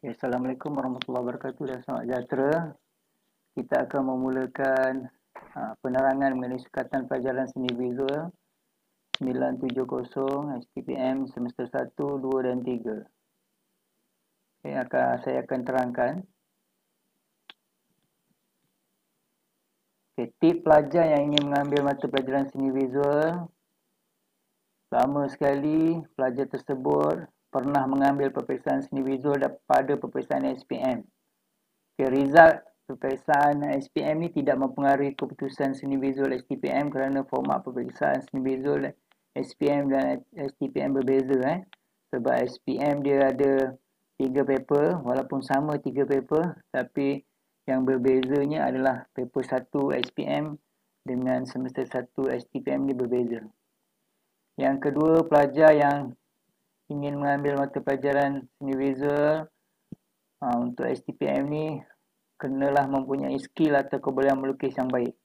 Assalamualaikum warahmatullahi wabarakatuh dan selamat sejahtera. Kita akan memulakan penerangan mengenai sukatan pelajaran seni visual 970 STPM semester 1, 2 dan 3. Saya akan terangkan. Tip pelajar yang ingin mengambil mata pelajaran seni visual, pertama sekali pelajar tersebut pernah mengambil peperiksaan seni visual pada peperiksaan SPM. Result peperiksaan SPM ni tidak mempengaruhi keputusan seni visual STPM kerana format peperiksaan seni visual SPM dan STPM berbeza. Sebab SPM dia ada 3 paper, walaupun sama 3 paper, tapi yang berbezanya adalah paper 1 SPM dengan semester 1 STPM ni berbeza. Yang kedua, pelajar yang ingin mengambil mata pelajaran seni visual untuk STPM ni kenalah mempunyai skill atau kebolehan melukis yang baik.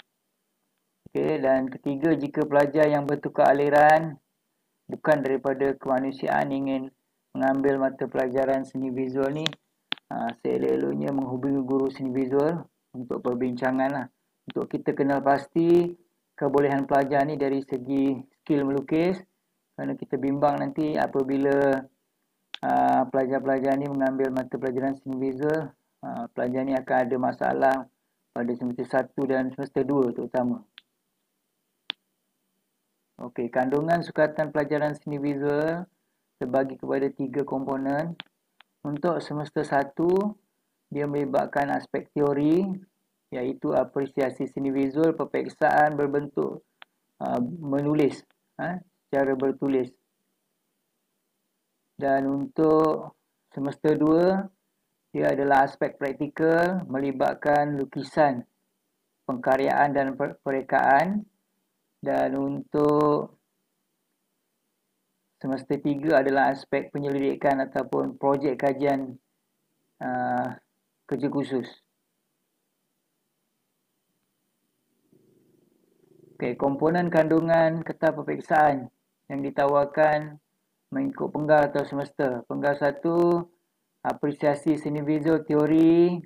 Dan ketiga, jika pelajar yang bertukar aliran bukan daripada kemanusiaan ingin mengambil mata pelajaran seni visual ni, seelok-eloknya menghubungi guru seni visual untuk perbincangan untuk kita kenal pasti kebolehan pelajar ni dari segi skill melukis, kerana kita bimbang nanti apabila pelajar-pelajar ni mengambil mata pelajaran seni visual, pelajar ni akan ada masalah pada semester 1 dan semester 2 terutama. Kandungan sukatan pelajaran seni visual terbagi kepada 3 komponen. Untuk semester 1, dia melibatkan aspek teori, iaitu apresiasi seni visual, peperiksaan berbentuk menulis, secara bertulis. Dan untuk semester 2, dia adalah aspek praktikal, melibatkan lukisan, pengkaryaan dan perekaan. Dan untuk semester 3 adalah aspek penyelidikan ataupun projek kajian kerja khusus. Komponen kandungan kertas peperiksaan yang ditawarkan mengikut penggal atau semester. Penggal 1, apresiasi seni visual teori.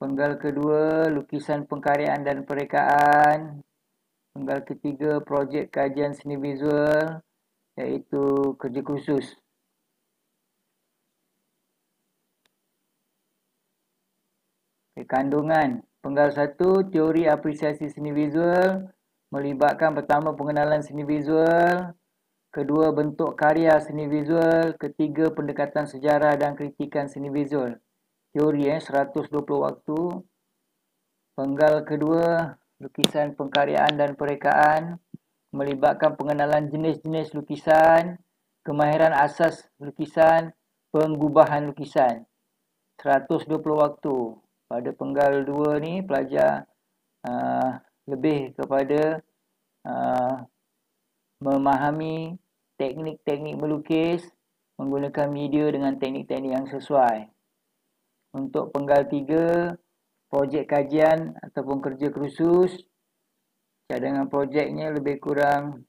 Penggal kedua, lukisan pengkaryaan dan perekaan. Penggal ketiga, projek kajian seni visual, iaitu kerja khusus. Kandungan. Penggal 1, teori apresiasi seni visual, melibatkan pertama pengenalan seni visual, kedua bentuk karya seni visual, ketiga pendekatan sejarah dan kritikan seni visual. Teori 120 waktu. Penggal kedua, lukisan pengkaryaan dan perekaan, melibatkan pengenalan jenis-jenis lukisan, kemahiran asas lukisan, penggubahan lukisan. 120 waktu. Pada penggal 2 ni, pelajar lebih kepada memahami teknik-teknik melukis menggunakan media dengan teknik-teknik yang sesuai. Untuk penggal 3, projek kajian ataupun kerja khusus, cadangan projeknya lebih kurang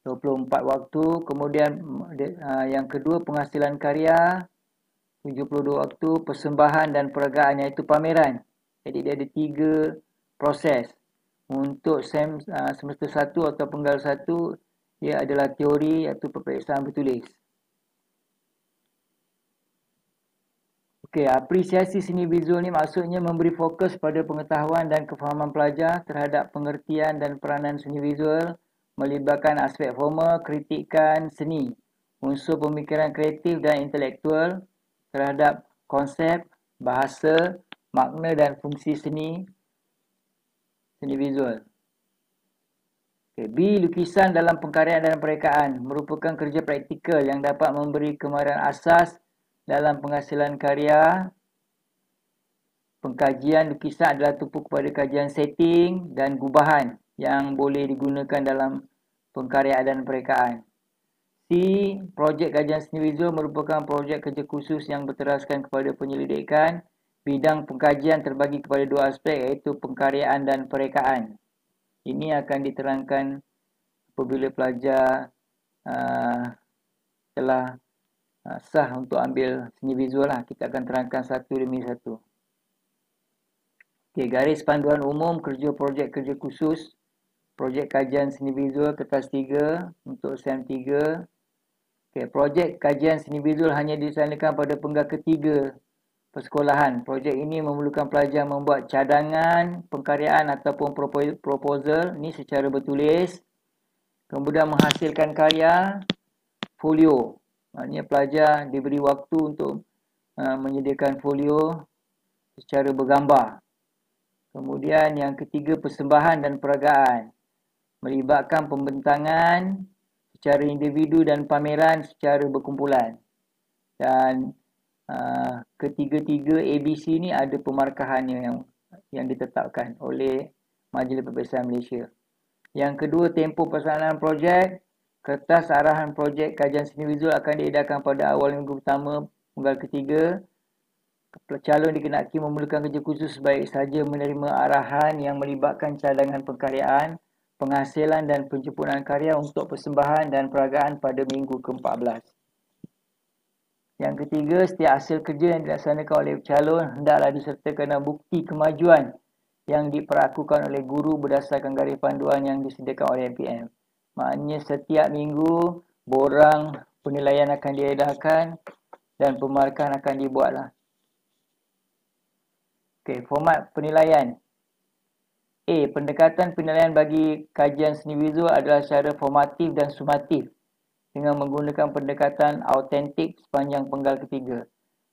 24 waktu. Kemudian yang kedua, penghasilan karya 72 waktu, persembahan dan peragaan, iaitu pameran. Jadi dia ada 3 proses. Untuk semester 1 atau penggal 1, ia adalah teori iaitu peperiksaan bertulis. Apresiasi seni visual ni maksudnya memberi fokus pada pengetahuan dan kefahaman pelajar terhadap pengertian dan peranan seni visual, melibatkan aspek formal, kritikan seni, unsur pemikiran kreatif dan intelektual terhadap konsep, bahasa, makna dan fungsi seni visual. B. Lukisan dalam pengkaryaan dan perekaan merupakan kerja praktikal yang dapat memberi kemahiran asas dalam penghasilan karya. Pengkajian lukisan adalah tumpu kepada kajian setting dan gubahan yang boleh digunakan dalam pengkaryaan dan perekaan. C. Projek kajian seni visual merupakan projek kerja khusus yang berteraskan kepada penyelidikan. Bidang pengkajian terbagi kepada 2 aspek, iaitu pengkaryaan dan perekaan. Ini akan diterangkan apabila pelajar telah sah untuk ambil seni visual lah. Kita akan terangkan satu demi satu. Okey, garis panduan umum kerja projek kerja khusus. Projek kajian seni visual kertas 3 untuk SEM 3. Okey, projek kajian seni visual hanya dilaksanakan pada penggal ketiga persekolahan. Projek ini memerlukan pelajar membuat cadangan pengkaryaan ataupun proposal ni secara bertulis. Kemudian menghasilkan karya folio. Maknanya pelajar diberi waktu untuk menyediakan folio secara bergambar. Kemudian yang ketiga, persembahan dan peragaan. Melibatkan pembentangan secara individu dan pameran secara berkumpulan. Dan ketiga-tiga ABC ni ada pemarkahannya yang ditetapkan oleh Majlis Peperiksaan Malaysia. Yang kedua, tempoh pelaksanaan projek. Kertas arahan projek kajian seni visual akan diedarkan pada awal minggu pertama penggal ketiga. Calon dikenaki memerlukan kerja khusus baik saja menerima arahan yang melibatkan cadangan pengkaryaan, penghasilan dan penyempurnaan karya untuk persembahan dan peragaan pada minggu ke-14. Yang ketiga, setiap hasil kerja yang dilaksanakan oleh calon hendaklah disertakan dengan bukti kemajuan yang diperakukan oleh guru berdasarkan garis panduan yang disediakan oleh MPM. Maknanya setiap minggu borang penilaian akan diedarkan dan pemarkahan akan dibuatlah. Okey, format penilaian. A. Pendekatan penilaian bagi kajian seni visual adalah secara formatif dan sumatif dengan menggunakan pendekatan autentik sepanjang penggal ketiga.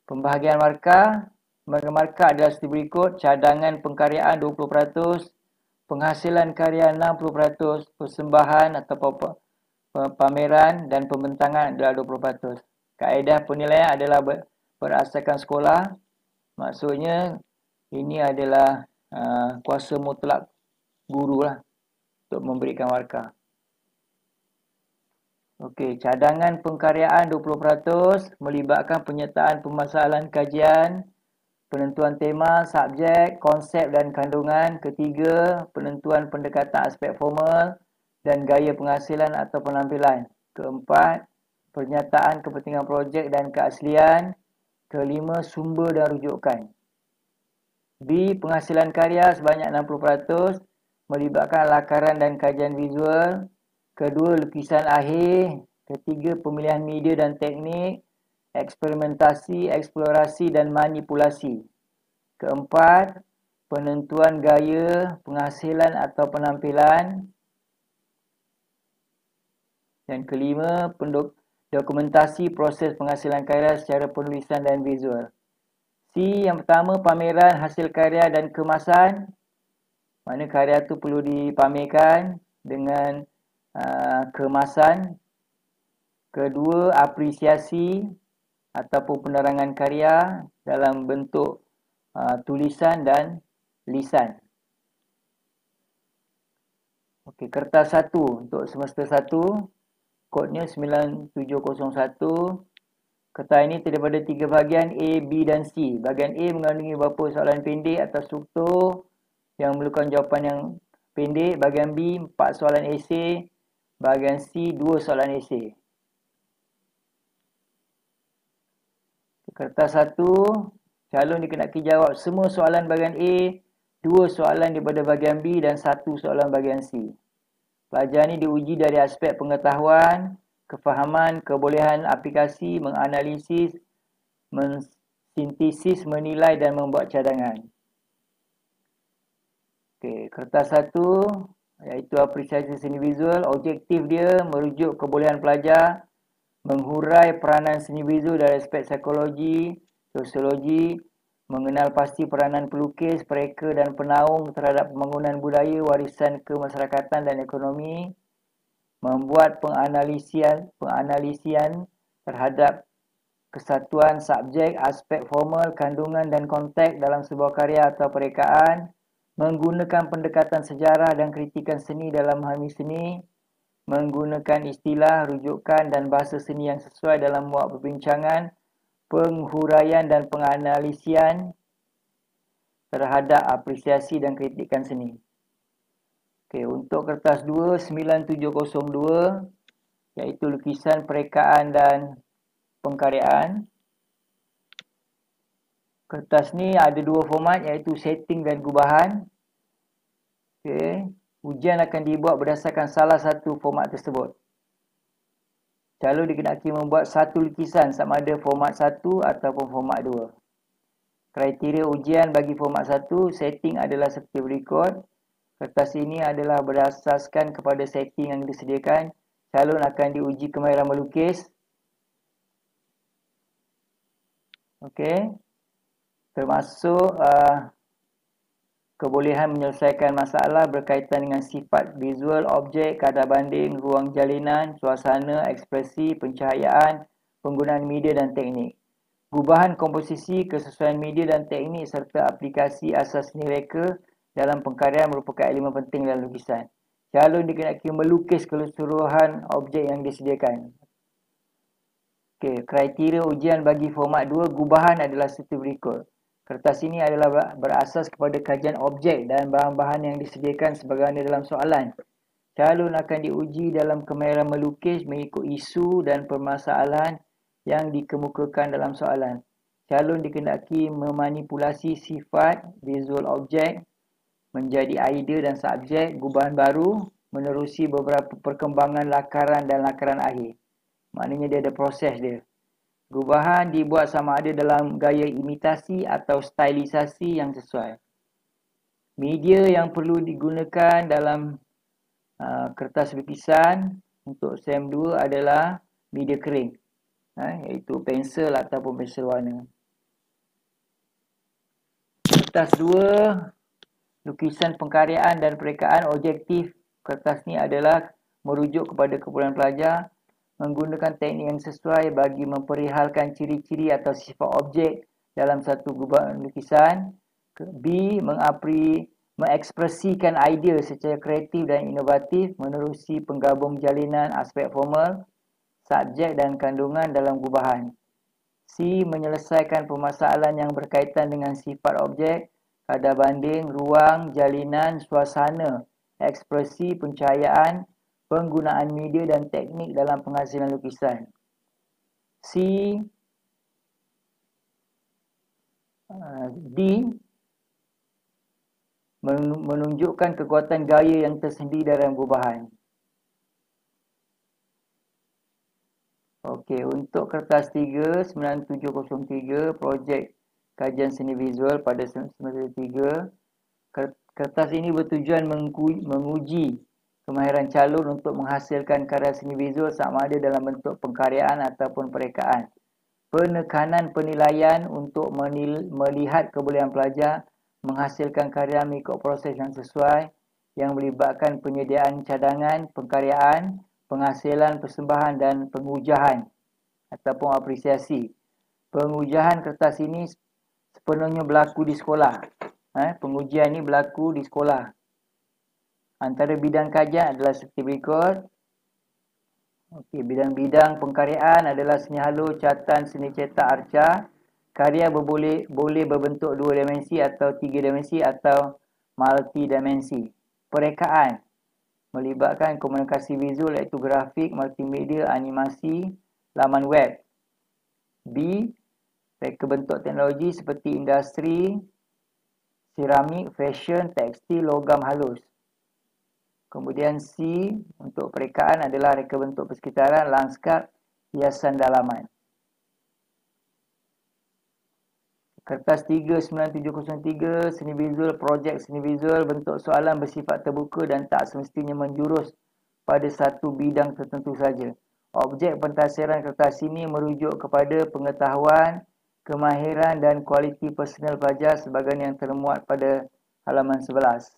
Pembahagian markah. Markah adalah seperti berikut. Cadangan pengkaryaan 20%, penghasilan karya 60%, persembahan atau pameran dan pembentangan adalah 20%. Kaedah penilaian adalah berasaskan sekolah. Maksudnya ini adalah kuasa mutlak guru lah untuk memberikan markah. Okey, cadangan pengkaryaan 20% melibatkan penyertaan permasalahan kajian, penentuan tema, subjek, konsep dan kandungan. Ketiga, penentuan pendekatan aspek formal dan gaya penghasilan atau penampilan. Keempat, pernyataan kepentingan projek dan keaslian. Kelima, sumber dan rujukan. B. Penghasilan karya sebanyak 60% melibatkan lakaran dan kajian visual. Kedua, lukisan akhir. Ketiga, pemilihan media dan teknik, eksperimentasi, eksplorasi dan manipulasi. Keempat, penentuan gaya, penghasilan atau penampilan. Dan kelima, dokumentasi proses penghasilan karya secara penulisan dan visual. C. Yang pertama, pameran hasil karya dan kemasan. Mana karya tu perlu dipamerkan dengan kemasan. Kedua, apresiasi ataupun penerangan karya dalam bentuk tulisan dan lisan. Okey, kertas 1 untuk semester 1, kodnya 9701. Kertas ini terdiri daripada 3 bahagian A, B dan C. Bahagian A mengandungi beberapa soalan pendek atau struktur yang memerlukan jawapan yang pendek. Bahagian B 4 soalan esei. Bahagian C 2 soalan esei. Kertas 1, calon dikenaki jawab semua soalan bahagian A, 2 soalan daripada bahagian B dan 1 soalan bahagian C. Pelajar ini diuji dari aspek pengetahuan, kefahaman, kebolehan aplikasi, menganalisis, mensintesis, menilai dan membuat cadangan. Okey, kertas 1 iaitu apresiasi seni visual. Objektif dia merujuk kebolehan pelajar, menghurai peranan seni visual dari aspek psikologi, sosiologi, mengenal pasti peranan pelukis, pereka dan penaung terhadap pembangunan budaya, warisan kemasyarakatan dan ekonomi, membuat penganalisian terhadap kesatuan subjek, aspek formal, kandungan dan konteks dalam sebuah karya atau perekaan, menggunakan pendekatan sejarah dan kritikan seni dalam memahami seni, menggunakan istilah, rujukan dan bahasa seni yang sesuai dalam buat perbincangan, penghuraian dan penganalisian terhadap apresiasi dan kritikan seni. Okey, untuk kertas 2, 9702 iaitu lukisan, perekaan dan pengkaryaan. Kertas ni ada dua format iaitu setting dan gubahan. Okey, ujian akan dibuat berdasarkan salah satu format tersebut. Calon dikenaki membuat satu lukisan sama ada format 1 ataupun format 2. Kriteria ujian bagi format 1, setting adalah seperti berikut. Kertas ini adalah berasaskan kepada setting yang disediakan. Calon akan diuji kemahiran melukis. Okey. Termasuk kebolehan menyelesaikan masalah berkaitan dengan sifat visual, objek, kadar banding, ruang jalinan, suasana, ekspresi, pencahayaan, penggunaan media dan teknik. Gubahan komposisi, kesesuaian media dan teknik serta aplikasi asas seni reka dalam pengkaryaan merupakan elemen penting dalam lukisan. Calon dikenaki melukis keseluruhan objek yang disediakan. Okey, kriteria ujian bagi format 2 gubahan adalah seperti berikut. Kertas ini adalah berasas kepada kajian objek dan bahan-bahan yang disediakan sebagaimana dalam soalan. Calon akan diuji dalam kemahiran melukis mengikut isu dan permasalahan yang dikemukakan dalam soalan. Calon dikehendaki memanipulasi sifat visual objek menjadi idea dan subjek gubahan baru menerusi beberapa perkembangan lakaran dan lakaran akhir. Maknanya dia ada proses dia. Gubahan dibuat sama ada dalam gaya imitasi atau stylisasi yang sesuai. Media yang perlu digunakan dalam kertas lukisan untuk SEM 2 adalah media kering, iaitu pensel ataupun pensel warna. Kertas 2, lukisan pengkaryaan dan perekaan. Objektif kertas ni adalah merujuk kepada kumpulan pelajar menggunakan teknik yang sesuai bagi memperihalkan ciri-ciri atau sifat objek dalam satu gubahan lukisan. B. Mengekspresikan idea secara kreatif dan inovatif menerusi penggabung jalinan aspek formal, subjek dan kandungan dalam gubahan. C. Menyelesaikan permasalahan yang berkaitan dengan sifat objek, kadar banding, ruang, jalinan, suasana, ekspresi, pencahayaan, penggunaan media dan teknik dalam penghasilan lukisan. C. D. Menunjukkan kekuatan gaya yang tersendiri dalam gubahan. Okey, untuk kertas 3, 9703, projek kajian seni visual pada semester 3, kertas ini bertujuan menguji kemahiran calon untuk menghasilkan karya seni visual sama ada dalam bentuk pengkaryaan ataupun perekaan. Penekanan penilaian untuk melihat kebolehan pelajar menghasilkan karya mengikut proses yang sesuai yang melibatkan penyediaan cadangan, pengkaryaan, penghasilan persembahan dan pengujahan ataupun apresiasi. Pengujahan kertas ini sepenuhnya berlaku di sekolah. Pengujian ini berlaku di sekolah. Antara bidang kajian adalah seperti berikut. Okey, bidang-bidang pengkaryaan adalah seni halus, catatan, seni cetak, arca. Karya boleh berbentuk 2 dimensi atau 3 dimensi atau multidimensi. Perekaan melibatkan komunikasi visual iaitu grafik, multimedia, animasi, laman web. B. Reka bentuk teknologi seperti industri, seramik, fashion, tekstil, logam halus. Kemudian C, untuk perekaan adalah reka bentuk persekitaran, lanskap, hiasan dalaman. Kertas 39703, seni visual, projek seni visual, bentuk soalan bersifat terbuka dan tak semestinya menjurus pada satu bidang tertentu saja. Objek pentafsiran kertas ini merujuk kepada pengetahuan, kemahiran dan kualiti personal pelajar sebagaimana yang termuat pada halaman 11.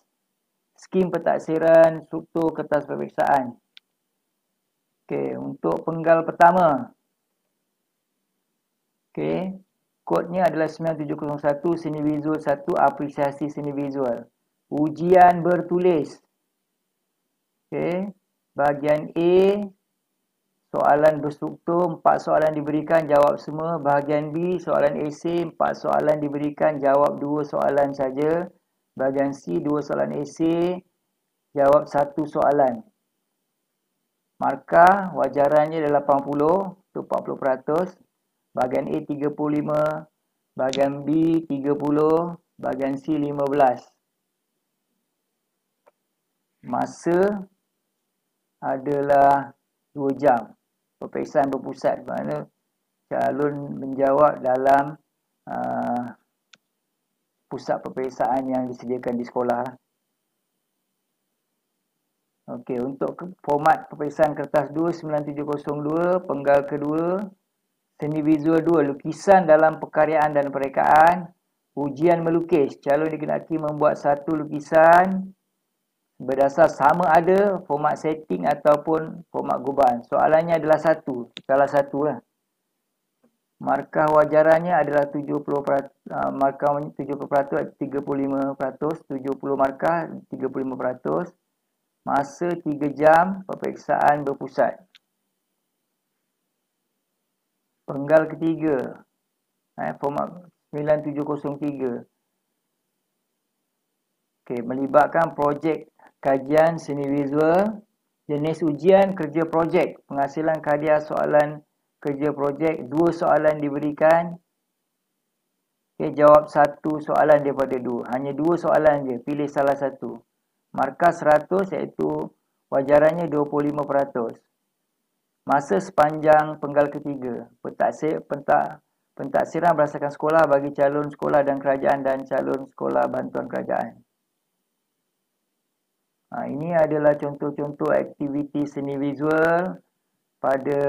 Skim pentaksiran struktur kertas peperiksaan. Okey, untuk penggal pertama. Okey, kodnya adalah 9701 seni visual 1 apresiasi seni visual. Ujian bertulis. Okey, bahagian A soalan berstruktur, 4 soalan diberikan, jawab semua. Bahagian B soalan esei, 4 soalan diberikan, jawab 2 soalan saja. Bahagian C, 2 soalan esei, jawab 1 soalan. Markah wajarannya adalah 80, itu 40%. bahagian A 35, bahagian B 30, bahagian C 15. Masa adalah 2 jam. Peperiksaan berpusat, maknanya calon menjawab dalam pusat peperiksaan yang disediakan di sekolah. Okey, untuk format peperiksaan kertas 29702, penggal kedua, seni visual 2, lukisan dalam perkaryaan dan perekaan, ujian melukis. Calon dikenaki membuat satu lukisan berdasar sama ada format setting ataupun format gubahan. Soalannya adalah satu, salah satu lah. Markah wajarannya adalah 70%, markah 70%, 35%, 70 markah, 35%. Masa 3 jam, peperiksaan berpusat. Penggal ketiga, format 9703. Okey, melibatkan projek kajian seni visual. Jenis ujian kerja projek, penghasilan karya soalan kerja projek, 2 soalan diberikan. Okey, jawab 1 soalan daripada 2. Hanya 2 soalan je, pilih salah satu. Markah 100 iaitu wajarannya 25%. Masa sepanjang penggal ketiga. Pentaksiran berdasarkan sekolah bagi calon sekolah dan kerajaan dan calon sekolah bantuan kerajaan. Ini adalah contoh-contoh aktiviti seni visual pada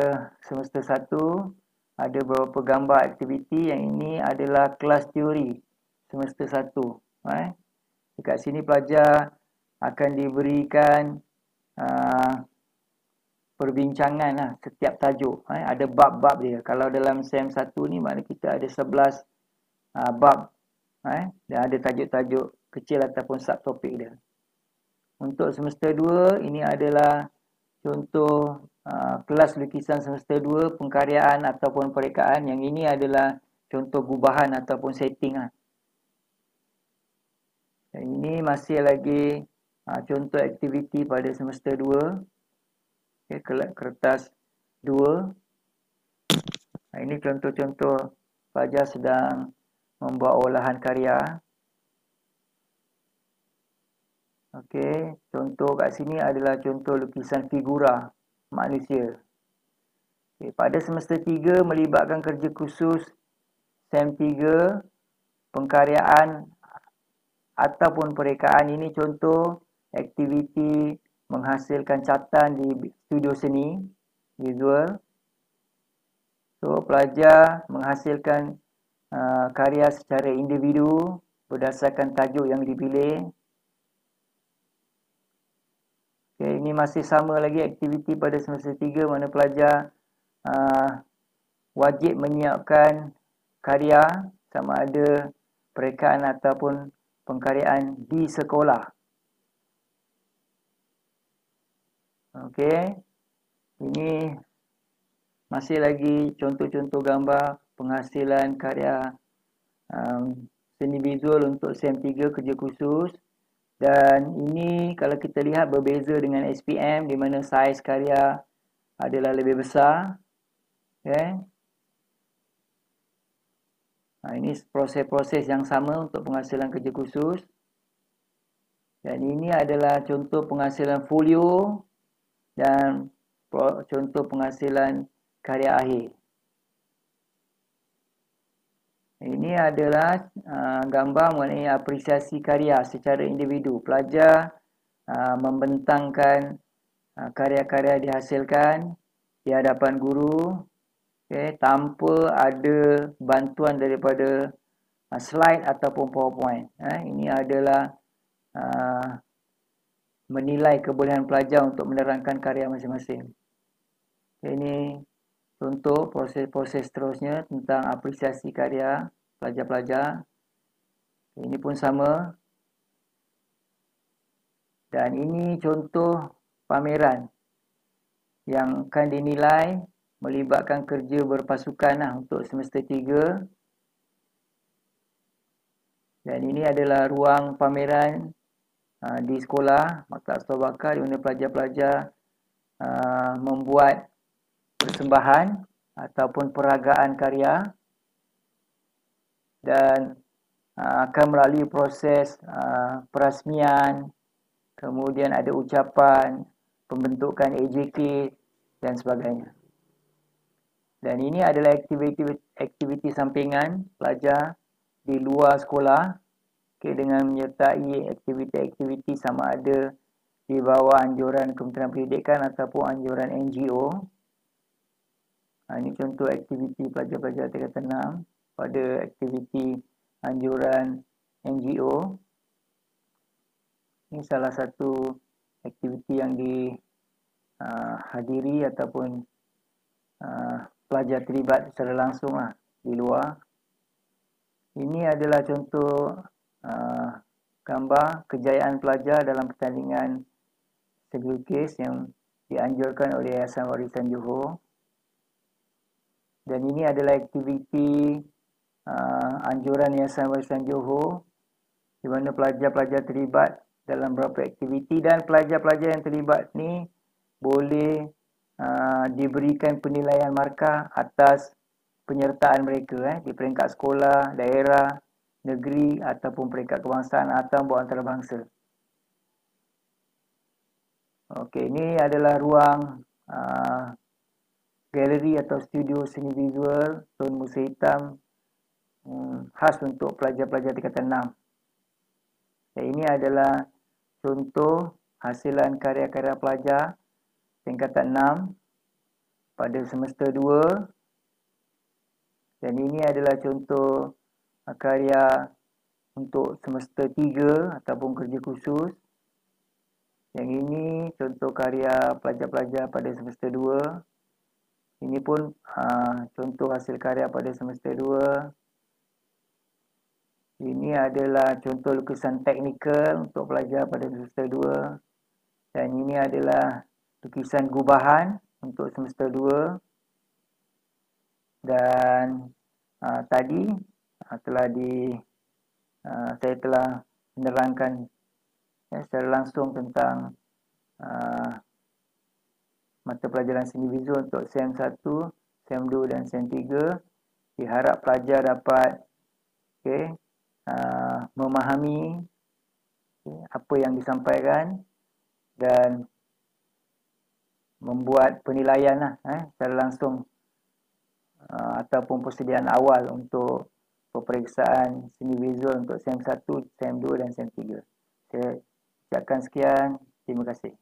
semester 1. Ada beberapa gambar aktiviti. Yang ini adalah kelas teori semester 1. Dekat sini pelajar akan diberikan perbincangan lah, setiap tajuk. Ada bab-bab dia. Kalau dalam SEM 1 ni maknanya kita ada 11 bab. Dan ada tajuk-tajuk kecil ataupun subtopik dia. Untuk semester 2, ini adalah contoh kelas lukisan semester 2, pengkaryaan ataupun perekaan. Yang ini adalah contoh gubahan ataupun setting lah. Dan ini masih lagi contoh aktiviti pada semester 2. Okay, kertas 2. Ini contoh-contoh pelajar sedang membuat olahan karya. Okey, contoh kat sini adalah contoh lukisan figura manusia. Okay, pada semester 3 melibatkan kerja khusus SEM 3, pengkaryaan ataupun perekaan. Ini contoh aktiviti menghasilkan catatan di studio seni visual. So, pelajar menghasilkan karya secara individu berdasarkan tajuk yang dipilih. Okay, ini masih sama lagi aktiviti pada semester 3, mana pelajar wajib menyiapkan karya sama ada perekaan ataupun pengkaryaan di sekolah. Okey, ini masih lagi contoh-contoh gambar penghasilan karya seni visual untuk SEM 3 kerja khusus. Dan ini kalau kita lihat berbeza dengan SPM di mana saiz karya adalah lebih besar. Okay. Ini proses-proses yang sama untuk penghasilan kerja khusus. Dan ini adalah contoh penghasilan folio dan contoh penghasilan karya akhir. Ini adalah gambar mengenai apresiasi karya secara individu. Pelajar membentangkan karya-karya dihasilkan di hadapan guru, tanpa ada bantuan daripada slide ataupun PowerPoint. Ini adalah menilai kebolehan pelajar untuk menerangkan karya masing-masing. Ini contoh proses-proses seterusnya tentang apresiasi karya pelajar-pelajar. Ini pun sama. Dan ini contoh pameran yang akan dinilai melibatkan kerja berpasukan untuk semester 3. Dan ini adalah ruang pameran di sekolah, Maktab Sekolah Bakar, di mana pelajar-pelajar membuat persembahan ataupun peragaan karya dan akan melalui proses perasmian, kemudian ada ucapan, pembentukan AJK dan sebagainya. Dan ini adalah aktiviti sampingan pelajar di luar sekolah dengan menyertai aktiviti-aktiviti sama ada di bawah anjuran Kementerian Pendidikan ataupun anjuran NGO. Ini contoh aktiviti pelajar-pelajar tingkatan 6 pada aktiviti anjuran NGO. Ini salah satu aktiviti yang dihadiri ataupun pelajar terlibat secara langsung di luar. Ini adalah contoh gambar kejayaan pelajar dalam pertandingan segi lukis yang dianjurkan oleh Yayasan Warisan Johor. Dan ini adalah aktiviti anjuran Yayasan Warisan Johor di mana pelajar-pelajar terlibat dalam beberapa aktiviti, dan pelajar-pelajar yang terlibat ni boleh diberikan penilaian markah atas penyertaan mereka di peringkat sekolah, daerah, negeri ataupun peringkat kebangsaan atau antarabangsa. Okey, ini adalah ruang galeri atau studio seni visual Tun Musa Hitam khas untuk pelajar-pelajar tingkatan 6. Dan ini adalah contoh hasilan karya-karya pelajar tingkatan 6 pada semester 2. Dan ini adalah contoh karya untuk semester 3 ataupun kerja khusus. Yang ini contoh karya pelajar-pelajar pada semester 2. Ini pun contoh hasil karya pada semester 2. Ini adalah contoh lukisan teknikal untuk pelajar pada semester 2. Dan ini adalah lukisan gubahan untuk semester 2. Dan tadi saya telah menerangkan secara langsung tentang mata pelajaran seni visual untuk SEM 1, SEM 2 dan SEM 3. Diharap pelajar dapat memahami apa yang disampaikan dan membuat penilaian secara langsung ataupun persediaan awal untuk peperiksaan seni visual untuk SEM 1, SEM 2 dan SEM 3. Saya ucapkan sekian. Terima kasih.